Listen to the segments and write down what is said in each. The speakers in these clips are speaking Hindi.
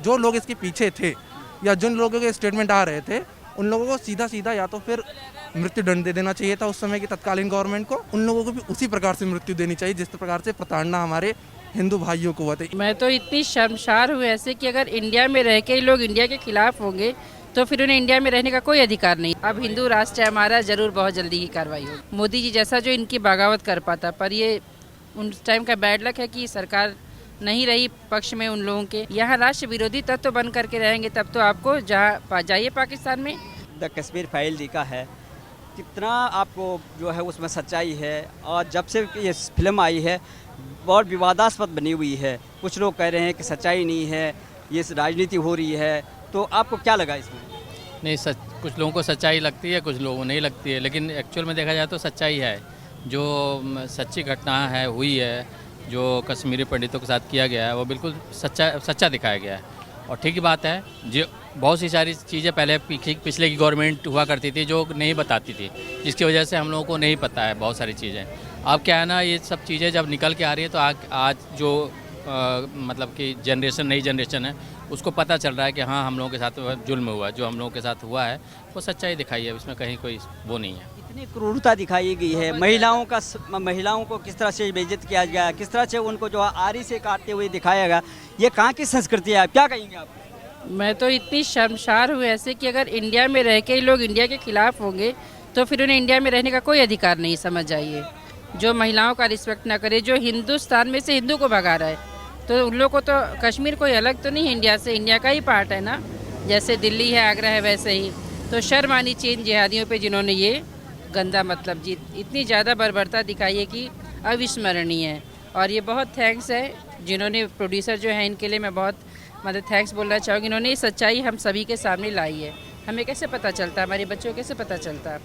जो लोग इसके पीछे थे या जिन लोगों के स्टेटमेंट आ रहे थे उन लोगों को सीधा सीधा या तो फिर मृत्यु दंड दे देना चाहिए था उस समय की तत्कालीन गवर्नमेंट को। उन लोगों को भी उसी प्रकार से मृत्यु देनी चाहिए जिस प्रकार से प्रताड़ना हमारे हिंदू भाइयों को हुआ था। मैं तो इतनी शर्मसार हूँ ऐसे कि अगर इंडिया में रह के लोग इंडिया के खिलाफ होंगे तो फिर उन्हें इंडिया में रहने का कोई अधिकार नहीं। अब हिंदू राष्ट्र है हमारा, जरूर बहुत जल्दी की कार्रवाई होगी। मोदी जी जैसा जो इनकी बगावत कर पाता, पर ये उन टाइम का बैड लक है कि सरकार नहीं रही पक्ष में उन लोगों के। यहाँ राष्ट्र विरोधी तत्व बन करके रहेंगे तब तो आपको जहाँ जाइए पाकिस्तान में। द कश्मीर फाइल लिखा है, कितना आपको जो है उसमें सच्चाई है। और जब से ये फिल्म आई है बहुत विवादास्पद बनी हुई है। कुछ लोग कह रहे हैं कि सच्चाई नहीं है, ये राजनीति हो रही है। तो आपको क्या लगा इसमें? नहीं, कुछ लोगों को सच्चाई लगती है, कुछ लोगों को नहीं लगती है, लेकिन एक्चुअल में देखा जाए तो सच्चाई है। जो सच्ची घटना है हुई है, जो कश्मीरी पंडितों के साथ किया गया है वो बिल्कुल सच्चा दिखाया गया है। और ठीक ही बात है, जो बहुत सी सारी चीज़ें पहले पिछले की गवर्नमेंट हुआ करती थी जो नहीं बताती थी, जिसकी वजह से हम लोगों को नहीं पता है बहुत सारी चीज़ें। अब क्या है ना, ये सब चीज़ें जब निकल के आ रही है तो आज जो मतलब कि नई जनरेशन है उसको पता चल रहा है कि हाँ हम लोगों के साथ जुल्म हुआ, जो हम लोगों के साथ हुआ है वो सच्चाई दिखाई है, उसमें कहीं कोई वो नहीं है। इतनी क्रूरता दिखाई गई है, महिलाओं को किस तरह से बेइज्जत किया गया, किस तरह से उनको जो आरी से काटते हुए दिखाया गया, ये कहाँ की संस्कृति है? क्या कहेंगे आप? मैं तो इतनी शर्मसार हूँ ऐसे कि अगर इंडिया में रह के लोग इंडिया के खिलाफ होंगे तो फिर उन्हें इंडिया में रहने का कोई अधिकार नहीं। समझ जाइए, जो महिलाओं का रिस्पेक्ट ना करे, जो हिंदुस्तान में से हिंदू को भगा रहा है, तो उन लोगों को तो कश्मीर कोई अलग तो नहीं है इंडिया से, इंडिया का ही पार्ट है ना। जैसे दिल्ली है, आगरा है, वैसे ही। तो शर्म आनी चाहिए इन जिहादियों पे जिन्होंने ये गंदा मतलब जी इतनी ज़्यादा बर्बरता दिखाई है कि अविस्मरणीय है। और ये बहुत थैंक्स है जिन्होंने, प्रोड्यूसर जो है, इनके लिए मैं बहुत मतलब थैंक्स बोलना चाहूँगी। इन्होंने ये सच्चाई हम सभी के सामने लाई है। हमें कैसे पता चलता, हमारे बच्चों को कैसे पता चलता?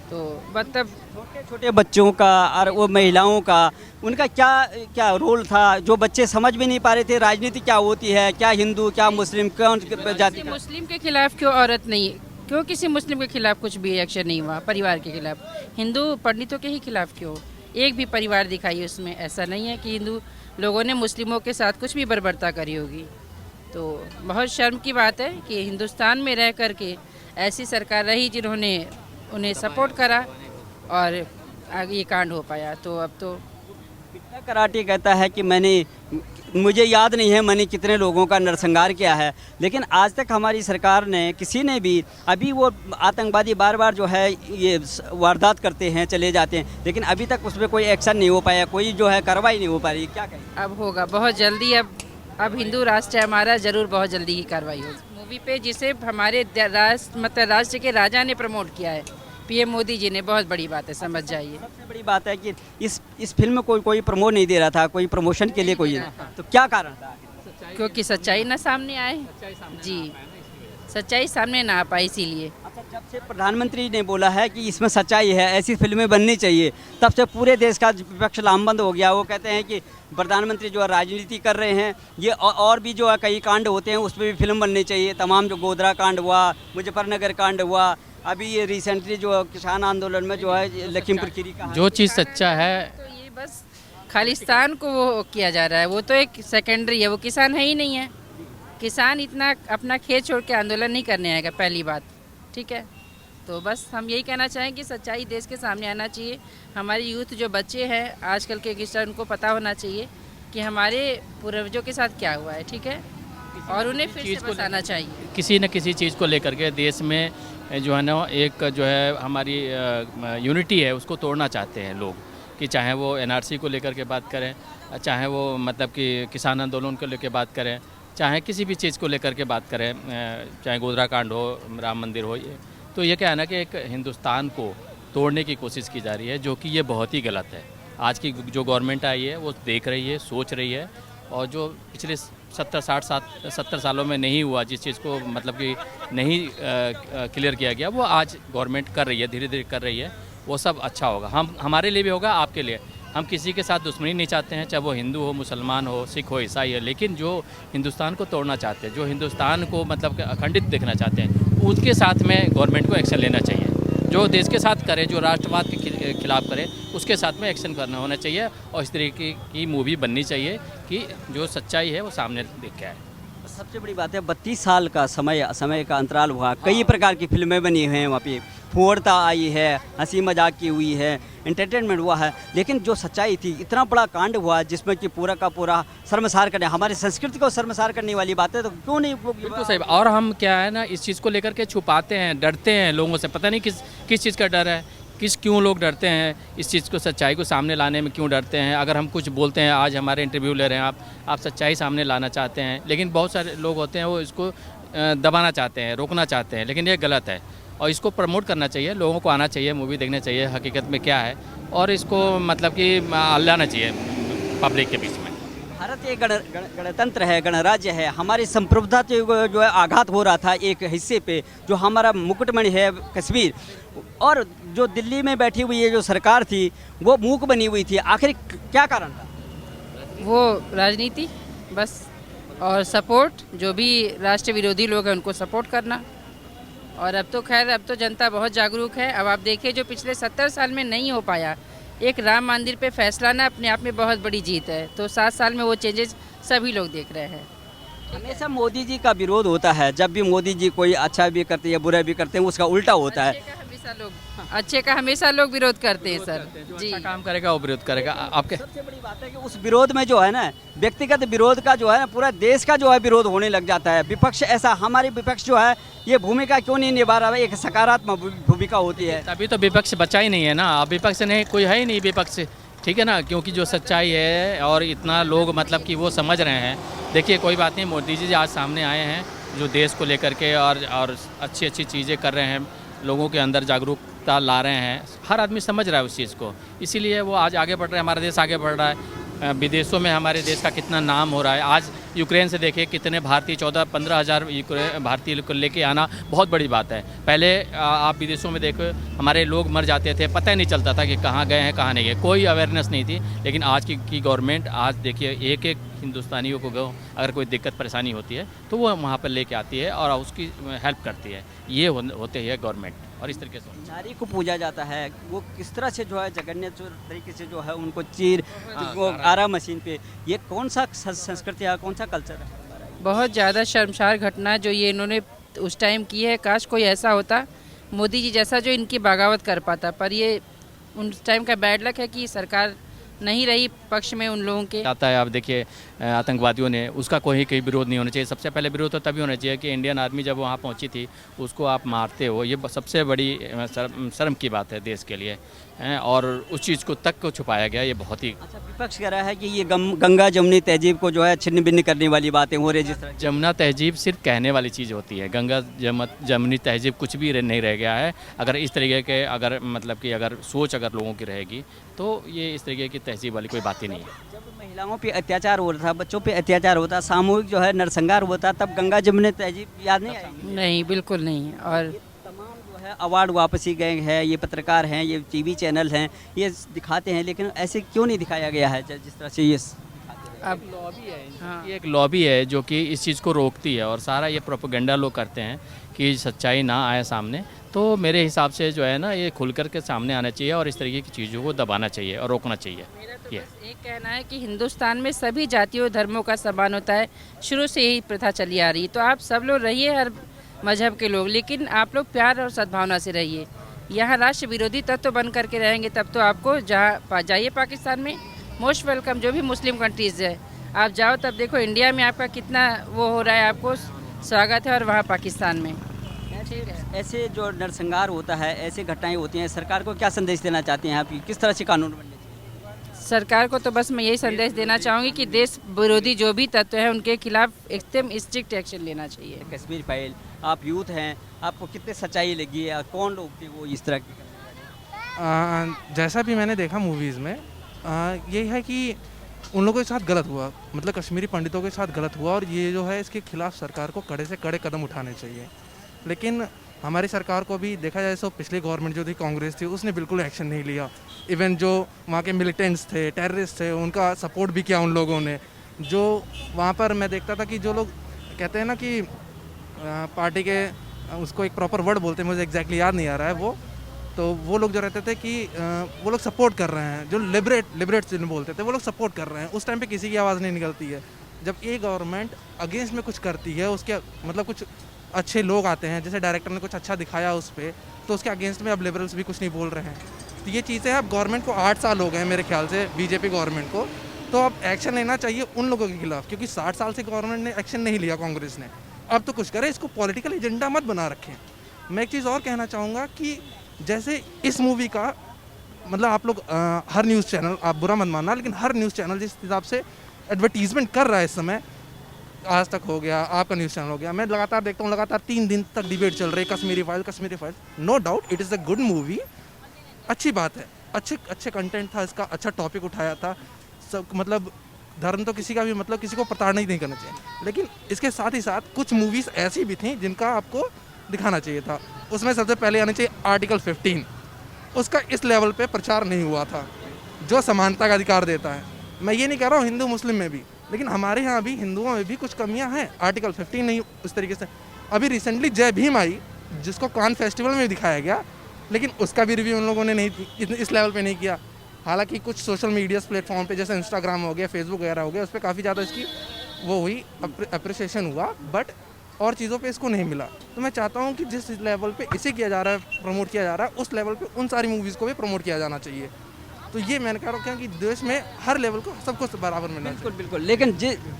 तो मतलब छोटे छोटे बच्चों का और वो महिलाओं का उनका क्या रोल था, जो बच्चे समझ भी नहीं पा रहे थे राजनीति क्या होती है, क्या हिंदू क्या मुस्लिम, कौन जाति का। मुस्लिम के खिलाफ क्यों औरत नहीं, क्यों किसी मुस्लिम के खिलाफ कुछ भी एक्शन नहीं हुआ? परिवार के खिलाफ, हिंदू पंडितों के ही खिलाफ क्यों? एक भी परिवार दिखाइए उसमें। ऐसा नहीं है कि हिंदू लोगों ने मुस्लिमों के साथ कुछ भी बर्बरता करी होगी। तो बहुत शर्म की बात है कि हिंदुस्तान में रह कर के ऐसी सरकार रही जिन्होंने उन्हें सपोर्ट करा और आगे ये कांड हो पाया। तो अब तो बिट्टा कराटे कहता है कि मुझे याद नहीं है मैंने कितने लोगों का नरसंहार किया है, लेकिन आज तक हमारी सरकार ने किसी ने भी, अभी वो आतंकवादी बार बार जो है ये वारदात करते हैं चले जाते हैं, लेकिन अभी तक उसमें कोई एक्शन नहीं हो पाया, कोई जो है कार्रवाई नहीं हो पा रही। क्या कहें? अब होगा बहुत जल्दी। अब हिंदू राष्ट्र है हमारा, जरूर बहुत जल्दी की कार्रवाई होगी। मूवी पे जिसे हमारे राष्ट्र के राजा ने प्रमोट किया है, पीएम मोदी जी ने, बहुत बड़ी बात है। समझ जाइए, सबसे बड़ी बात है कि इस फिल्म को कोई प्रमोट नहीं दे रहा था, कोई प्रमोशन के लिए कोई, तो क्या कारण था? क्योंकि सच्चाई ना सामने आए जी, सच्चाई सामने ना आ पाई, इसीलिए। अच्छा, जब से प्रधानमंत्री ने बोला है कि इसमें सच्चाई है, ऐसी फिल्में बननी चाहिए, तब से पूरे देश का विपक्ष लामबंद हो गया। वो कहते हैं कि प्रधानमंत्री जो है राजनीति कर रहे हैं, ये और भी जो है कई कांड होते हैं उस पर भी फिल्म बननी चाहिए। तमाम जो गोधरा कांड हुआ, मुजफ्फरनगर कांड हुआ, अभी ये रिसेंटली जो किसान आंदोलन में जो है लखीमपुर खीरी का, जो चीज़ सच्चा है तो ये बस खालिस्तान को वो किया जा रहा है, वो तो एक सेकेंडरी है, वो किसान है ही नहीं है। किसान इतना अपना खेत छोड़ के आंदोलन नहीं करने आएगा, पहली बात, ठीक है। तो बस हम यही कहना चाहें कि सच्चाई देश के सामने आना चाहिए। हमारी यूथ जो बच्चे हैं आजकल के यंगस्टर, उनको पता होना चाहिए कि हमारे पूर्वजों के साथ क्या हुआ है, ठीक है, और उन्हें फिर से बताना चाहिए। किसी न किसी चीज़ को लेकर के देश में जो है ना एक जो है हमारी यूनिटी है उसको तोड़ना चाहते हैं लोग, कि चाहे वो एनआरसी को लेकर के बात करें, चाहे वो मतलब कि किसान आंदोलन को लेकर बात करें, चाहे किसी भी चीज़ को लेकर के बात करें, चाहे गोधरा कांड हो, राम मंदिर हो, ये तो ये क्या है ना कि एक हिंदुस्तान को तोड़ने की कोशिश की जा रही है, जो कि ये बहुत ही गलत है। आज की जो गवर्नमेंट आई है वो देख रही है, सोच रही है, और जो पिछले 70 सालों में नहीं हुआ, जिस चीज़ को मतलब कि नहीं क्लियर किया गया, वो आज गवर्नमेंट कर रही है, धीरे धीरे कर रही है। वो सब अच्छा होगा, हमारे लिए भी होगा, आपके लिए। हम किसी के साथ दुश्मनी नहीं चाहते हैं, चाहे वो हिंदू हो, मुसलमान हो, सिख हो, ईसाई है, लेकिन जो हिंदुस्तान को तोड़ना चाहते हैं, जो हिंदुस्तान को मतलब कि अखंडित देखना चाहते हैं, उसके साथ में गवर्नमेंट को एक्शन लेना चाहिए। जो देश के साथ करे, जो राष्ट्रवाद के खिलाफ करे, उसके साथ में एक्शन करना होना चाहिए, और इस तरीके की मूवी बननी चाहिए कि जो सच्चाई है वो सामने दिख के आए। सबसे बड़ी बात है 32 साल का समय का अंतराल हुआ, कई प्रकार की फिल्में बनी हुई हैं वहाँ पे, फुहड़ता आई है, हंसी मजाक की हुई है, एंटरटेनमेंट हुआ है, लेकिन जो सच्चाई थी, इतना बड़ा कांड हुआ जिसमें कि पूरा का पूरा शर्मसार करने, हमारी संस्कृति को शर्मसार करने वाली बातें, तो क्यों नहीं बिल्कुल सही। और हम क्या है ना, इस चीज़ को लेकर के छुपाते हैं, डरते हैं लोगों से, पता नहीं किस चीज़ का डर है, क्यों लोग डरते हैं इस चीज़ को, सच्चाई को सामने लाने में क्यों डरते हैं। अगर हम कुछ बोलते हैं, आज हमारे इंटरव्यू ले रहे हैं आप सच्चाई सामने लाना चाहते हैं, लेकिन बहुत सारे लोग होते हैं वो इसको दबाना चाहते हैं, रोकना चाहते हैं, लेकिन ये गलत है और इसको प्रमोट करना चाहिए, लोगों को आना चाहिए, मूवी देखना चाहिए हकीकत में क्या है, और इसको मतलब कि लाना चाहिए पब्लिक के बीच में। भारत एक गणतंत्र है, गणराज्य है, हमारी संप्रभुता जो है आघात हो रहा था एक हिस्से पे, जो हमारा मुकुटमणि है कश्मीर, और जो दिल्ली में बैठी हुई ये जो सरकार थी वो मूक बनी हुई थी, आखिर क्या कारण था? वो राजनीति बस, और सपोर्ट, जो भी राष्ट्र विरोधी लोग हैं उनको सपोर्ट करना। और अब तो खैर, अब तो जनता बहुत जागरूक है। अब आप देखिए, जो पिछले 70 साल में नहीं हो पाया, एक राम मंदिर पे फैसला ना अपने आप में बहुत बड़ी जीत है, तो 7 साल में वो चेंजेस सभी लोग देख रहे हैं। हमेशा मोदी जी का विरोध होता है, जब भी मोदी जी कोई अच्छा भी करते हैं बुरा भी करते हैं, उसका उल्टा होता है। अच्छे का हमेशा लोग विरोध करते हैं सर जी। अच्छा काम करेगा वो विरोध करेगा। आपके सबसे बड़ी बात है कि उस विरोध में जो है ना, व्यक्तिगत विरोध का जो है ना, पूरा देश का जो है विरोध होने लग जाता है। विपक्ष ऐसा, हमारी विपक्ष जो है ये भूमिका क्यों नहीं निभा रहा है? एक सकारात्मक भूमिका होती है। अभी तो विपक्ष बचा ही नहीं है ना, अब विपक्ष नहीं, कोई है ही नहीं विपक्ष, ठीक है ना, क्योंकि जो सच्चाई है और इतना लोग मतलब कि वो समझ रहे हैं। देखिए कोई बात नहीं, मोदी जी आज सामने आए हैं जो देश को लेकर के और अच्छी अच्छी चीज़ें कर रहे हैं, लोगों के अंदर जागरूकता ला रहे हैं, हर आदमी समझ रहा है उस चीज़ को, इसीलिए वो आज आगे बढ़ रहे हैं, हमारा देश आगे बढ़ रहा है। विदेशों में हमारे देश का कितना नाम हो रहा है। आज यूक्रेन से देखिए कितने भारतीय, 14-15 हज़ार भारतीय को लेके आना बहुत बड़ी बात है। पहले आप विदेशों में देखो, हमारे लोग मर जाते थे, पता ही नहीं चलता था कि कहाँ गए हैं कहाँ नहीं गए, कोई अवेयरनेस नहीं थी। लेकिन आज की गवर्नमेंट, आज देखिए एक एक हिंदुस्तानियों को अगर कोई दिक्कत परेशानी होती है तो वो वहाँ पर लेके आती है और उसकी हेल्प करती है। ये होते हैं गवर्नमेंट, और इस तरीके से नारी को पूजा जाता है, वो किस तरह से जो है जघन्य तरीके से जो है उनको चीर वो आरा मशीन पे, ये कौन सा संस्कृति है, कौन सा कल्चर है? बहुत ज़्यादा शर्मसार घटना जो ये इन्होंने उस टाइम की है। काश कोई ऐसा होता मोदी जी जैसा जो इनकी बगावत कर पाता, पर ये उस टाइम का बैड लक है कि सरकार नहीं रही पक्ष में उन लोगों के। आता है, आप देखिए आतंकवादियों ने, उसका कोई विरोध नहीं होना चाहिए। सबसे पहले विरोध तो तभी होना चाहिए कि इंडियन आर्मी जब वहाँ पहुँची थी उसको आप मारते हो, ये सबसे बड़ी शर्म की बात है देश के लिए, और उस चीज़ को तक को छुपाया गया, ये बहुत ही। अच्छा, विपक्ष कह रहा है कि ये गंगा जमुनी तहजीब को जो है छिन्न भिन्न करने वाली बातें हो रही है। जिस तरह जमुना तहजीब सिर्फ कहने वाली चीज़ होती है, गंगा जमुनी तहजीब कुछ भी नहीं रह गया है। अगर इस तरीके के अगर मतलब कि अगर सोच अगर लोगों की रहेगी तो ये इस तरीके की तहजीब वाली कोई बात ही नहीं है। जब महिलाओं पे अत्याचार हो रहा था, बच्चों पे अत्याचार होता, सामूहिक जो है नरसंहार होता, तब गंगा जमुनी तहजीब याद नहीं आएगी? नहीं, बिल्कुल नहीं। और तमाम जो है अवार्ड वापसी गए हैं, ये पत्रकार हैं, ये टीवी चैनल हैं, ये दिखाते हैं, लेकिन ऐसे क्यों नहीं दिखाया गया है जिस तरह से ये अब लॉबी है, हाँ। एक लॉबी है जो कि इस चीज़ को रोकती है, और सारा ये प्रोपेगेंडा लोग करते हैं कि सच्चाई ना आए सामने। तो मेरे हिसाब से जो है ना, ये खुल कर के सामने आना चाहिए और इस तरीके की चीज़ों को दबाना चाहिए और रोकना चाहिए। मेरा तो बस एक कहना है कि हिंदुस्तान में सभी जातियों धर्मों का सम्मान होता है, शुरू से यही प्रथा चली आ रही। तो आप सब लोग रहिए, हर मजहब के लोग, लेकिन आप लोग प्यार और सद्भावना से रहिए। यहाँ राष्ट्र विरोधी तत्व बन करके रहेंगे तब तो आपको जहाँ जाइए पाकिस्तान में मोस्ट वेलकम, जो भी मुस्लिम कंट्रीज़ है आप जाओ, तब देखो इंडिया में आपका कितना वो हो रहा है, आपको स्वागत है, और वहाँ पाकिस्तान में। ऐसे जो नरसंहार होता है, ऐसे घटनाएं होती हैं, सरकार को क्या संदेश देना चाहते हैं आप, किस तरह से कानून बनने चाहिए? सरकार को तो बस मैं यही संदेश देना चाहूँगी कि देश विरोधी जो भी तत्व हैं उनके खिलाफ एकदम स्ट्रिक्ट एक्शन लेना चाहिए। कश्मीर फाइल, आप यूथ हैं, आपको कितने सच्चाई लगी है, कौन लोग थे वो इस तरह की? जैसा भी मैंने देखा मूवीज़ में, ये है कि उन लोगों के साथ गलत हुआ, मतलब कश्मीरी पंडितों के साथ गलत हुआ, और ये जो है इसके खिलाफ सरकार को कड़े से कड़े कदम उठाने चाहिए। लेकिन हमारी सरकार को भी देखा जाए तो पिछली गवर्नमेंट जो थी कांग्रेस थी, उसने बिल्कुल एक्शन नहीं लिया। इवन जो वहाँ के मिलिटेंट्स थे, टेररिस्ट थे, उनका सपोर्ट भी किया उन लोगों ने। जो वहाँ पर मैं देखता था कि जो लोग कहते हैं ना कि पार्टी के, उसको एक प्रॉपर वर्ड बोलते हैं, मुझे एग्जैक्टली याद नहीं आ रहा है वो लोग जो रहते थे कि वो लोग सपोर्ट कर रहे हैं, जो लिबरेट जिन्हें बोलते थे, वो लोग सपोर्ट कर रहे हैं। उस टाइम पे किसी की आवाज़ नहीं निकलती है। जब ये गवर्नमेंट अगेंस्ट में कुछ करती है, उसके मतलब कुछ अच्छे लोग आते हैं, जैसे डायरेक्टर ने कुछ अच्छा दिखाया उस पर, तो उसके अगेंस्ट में अब लिबरल्स भी कुछ नहीं बोल रहे हैं। तो ये चीज़ें अब गवर्नमेंट को 8 साल हो गए हैं मेरे ख्याल से, बीजेपी गवर्नमेंट को, तो अब एक्शन लेना चाहिए उन लोगों के खिलाफ, क्योंकि 60 साल से गवर्नमेंट ने एक्शन नहीं लिया कांग्रेस ने। अब तो कुछ करे, इसको पॉलिटिकल एजेंडा मत बना रखें। मैं एक चीज़ और कहना चाहूँगा कि जैसे इस मूवी का मतलब आप लोग हर न्यूज़ चैनल, आप बुरा मत मानना, लेकिन हर न्यूज़ चैनल जिस हिसाब से एडवर्टीजमेंट कर रहा है इस समय, आज तक हो गया, आपका न्यूज़ चैनल हो गया, मैं लगातार देखता हूँ, लगातार 3 दिन तक डिबेट चल रही है Kashmiri file. No doubt it is a good movie, अच्छी बात है, अच्छे कंटेंट था इसका, अच्छा टॉपिक उठाया था सब, मतलब धर्म तो किसी का भी मतलब किसी को प्रताड़ना ही नहीं करना चाहिए, लेकिन इसके साथ ही साथ कुछ मूवीज़ ऐसी भी थी जिनका आपको दिखाना चाहिए था। उसमें सबसे पहले आना चाहिए आर्टिकल 15, उसका इस लेवल पे प्रचार नहीं हुआ था, जो समानता का अधिकार देता है। मैं ये नहीं कह रहा हूँ हिंदू मुस्लिम में भी, लेकिन हमारे यहाँ भी हिंदुओं में भी कुछ कमियाँ हैं। आर्टिकल 15 नहीं उस तरीके से। अभी रिसेंटली जय भीम आई, जिसको कान फेस्टिवल में दिखाया गया, लेकिन उसका भी रिव्यू उन लोगों ने नहीं इस लेवल पे नहीं किया। हालांकि कुछ सोशल मीडिया प्लेटफॉर्म पे जैसे इंस्टाग्राम हो गया, फेसबुक वगैरह हो गया, उस पर काफ़ी ज़्यादा इसकी वो हुई, अप्रिसिएशन हुआ, बट और चीज़ों पे इसको नहीं मिला। तो मैं चाहता हूँ कि जिस लेवल पे इसे किया जा रहा है, प्रमोट किया जा रहा है, उस लेवल पे उन सारी मूवीज़ को भी प्रमोट किया जाना चाहिए। तो ये मैंने कह रहा हूँ कि देश में हर लेवल को सबको बराबर मिलना चाहिए। बिल्कुल बिल्कुल, लेकिन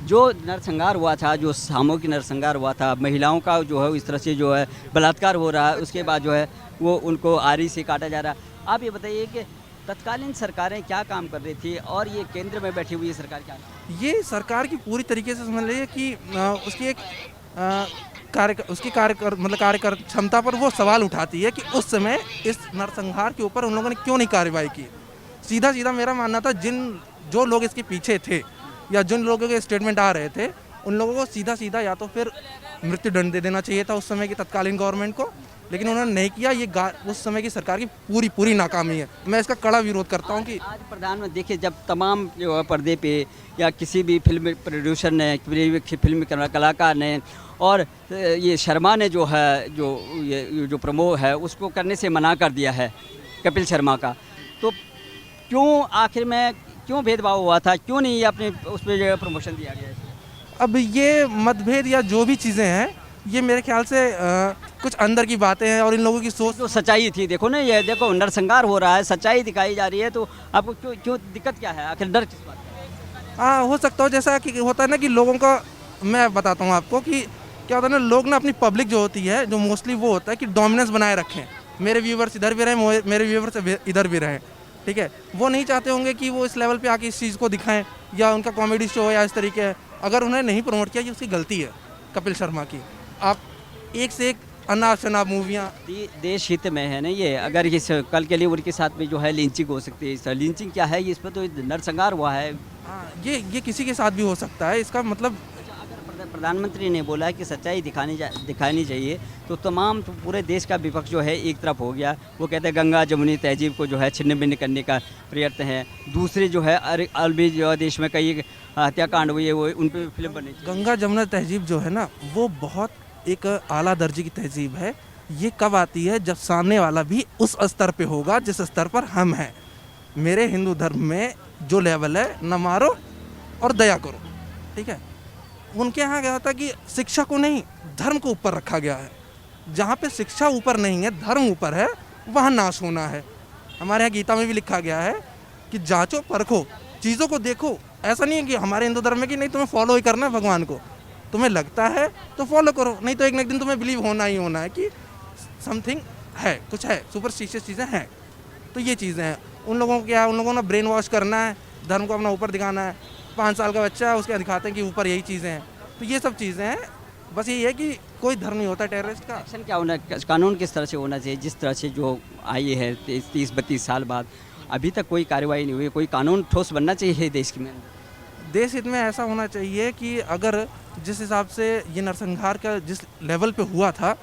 जो नरसंहार हुआ था, जो सामूहिक नरसंहार हुआ था, महिलाओं का जो है इस तरह से जो है बलात्कार हो रहा है, उसके बाद जो है वो उनको आरी से काटा जा रहा है। आप ये बताइए कि तत्कालीन सरकारें क्या काम कर रही थी और ये केंद्र में बैठी हुई सरकार क्या? ये सरकार की पूरी तरीके से समझ लीजिए कि उसकी एक कार्य क्षमता पर वो सवाल उठाती है कि उस समय इस नरसंहार के ऊपर उन लोगों ने क्यों नहीं कार्रवाई की। सीधा मेरा मानना था जो लोग इसके पीछे थे या जिन लोगों के स्टेटमेंट आ रहे थे, उन लोगों को सीधा या तो फिर मृत्यु दंड दे देना चाहिए था उस समय की तत्कालीन गवर्नमेंट को, लेकिन उन्होंने नहीं किया। ये उस समय की सरकार की पूरी नाकामी है। मैं इसका कड़ा विरोध करता हूँ कि आज प्रधानमंत्री देखिए, जब तमाम जो है पर्दे पे या किसी भी फिल्म प्रोड्यूसर ने, फिल्म कलाकार ने और ये शर्मा ने जो है जो प्रमो है उसको करने से मना कर दिया है, कपिल शर्मा का, तो क्यों आखिर में क्यों भेदभाव हुआ था, क्यों नहीं अपने उस पर जो है प्रमोशन दिया गया? अब ये मतभेद या जो भी चीज़ें हैं, ये मेरे ख्याल से कुछ अंदर की बातें हैं और इन लोगों की सोच। तो सच्चाई थी, देखो ना, ये देखो नरसंहार हो रहा है, सच्चाई दिखाई जा रही है, तो आपको क्यों दिक्कत क्या है, आखिर डर किस बात का? हाँ, हो सकता हो जैसा कि होता है ना कि लोगों का, मैं बताता हूँ आपको कि क्या होता है ना, लोग ना अपनी पब्लिक जो होती है, जो मोस्टली वो होता है कि डोमिनेंस बनाए रखें, मेरे व्यूवर्स इधर भी रहें, मेरे व्यूवर्स इधर भी रहें, ठीक है। वो नहीं चाहते होंगे कि वो इस लेवल पे आके इस चीज़ को दिखाएं, या उनका कॉमेडी शो या इस तरीके है। अगर उन्होंने नहीं प्रमोट किया, ये उसकी गलती है कपिल शर्मा की। आप एक से एक अनाप शनाप मूवियाँ देश हित में है ना ये, अगर इस कल के लिए उनके साथ में जो है लिंचिंग हो सकती है, इस लिंचिंग क्या है, इस पर तो नरसंहार हुआ है। हाँ, ये किसी के साथ भी हो सकता है, इसका मतलब। अगर प्रधानमंत्री ने बोला है कि सच्चाई दिखानी चाहिए, तो तमाम तो पूरे देश का विपक्ष जो है एक तरफ हो गया। वो कहते हैं गंगा जमुनी तहजीब को जो है छिन्न भिन्न करने का प्रयत्न है। दूसरे जो है अरबी जो देश में कई हत्याकांड हुई है, वो उन पर फिल्म बनी। गंगा जमुना तहजीब जो है ना, वो बहुत एक आला दर्जे की तहजीब है। ये कब आती है, जब सामने वाला भी उस स्तर पे होगा जिस स्तर पर हम हैं। मेरे हिंदू धर्म में जो लेवल है, न मारो और दया करो, ठीक है। उनके यहाँ क्या होता है कि शिक्षा को नहीं, धर्म को ऊपर रखा गया है। जहाँ पे शिक्षा ऊपर नहीं है, धर्म ऊपर है, वहाँ नाश होना है। हमारे यहाँ गीता में भी लिखा गया है कि जांचो परखो, चीज़ों को देखो। ऐसा नहीं है कि हमारे हिंदू धर्म में कि नहीं तुम्हें फॉलो ही करना है भगवान को, तुम्हें लगता है तो फॉलो करो, नहीं तो एक न एक दिन तुम्हें बिलीव होना ही होना है कि समथिंग है, कुछ है, सुपरस्टिशियस चीज़ें हैं। तो ये चीज़ें हैं। उन लोगों को क्या, उन लोगों ने ब्रेन वॉश करना है, धर्म को अपना ऊपर दिखाना है। 5 साल का बच्चा है, उसके दिखाते हैं कि ऊपर यही चीज़ें हैं। तो ये सब चीज़ें हैं। बस यही है कि कोई धर्म नहीं होता टेररिस्ट का। एक्शन क्या होना, कानून किस तरह से होना चाहिए? जिस तरह से जो आई है 30-32 साल बाद, अभी तक कोई कार्रवाई नहीं हुई, कोई कानून ठोस बनना चाहिए देश में। देश हित में ऐसा होना चाहिए कि अगर जिस हिसाब से ये नरसंहार का जिस लेवल पे हुआ था,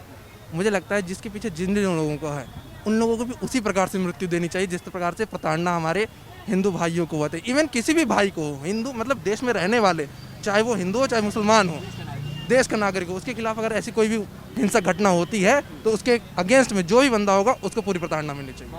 मुझे लगता है जिसके पीछे जिन लोगों को है, उन लोगों को भी उसी प्रकार से मृत्यु देनी चाहिए जिस प्रकार से प्रताड़ना हमारे हिंदू भाइयों को हुआ था। इवन किसी भी भाई को हो, हिंदू मतलब देश में रहने वाले, चाहे वो हिंदू हो चाहे मुसलमान हो, देश का नागरिक हो, उसके खिलाफ अगर ऐसी कोई भी हिंसक घटना होती है तो उसके अगेंस्ट में जो भी बंदा होगा उसको पूरी प्रताड़ना मिलनी चाहिए।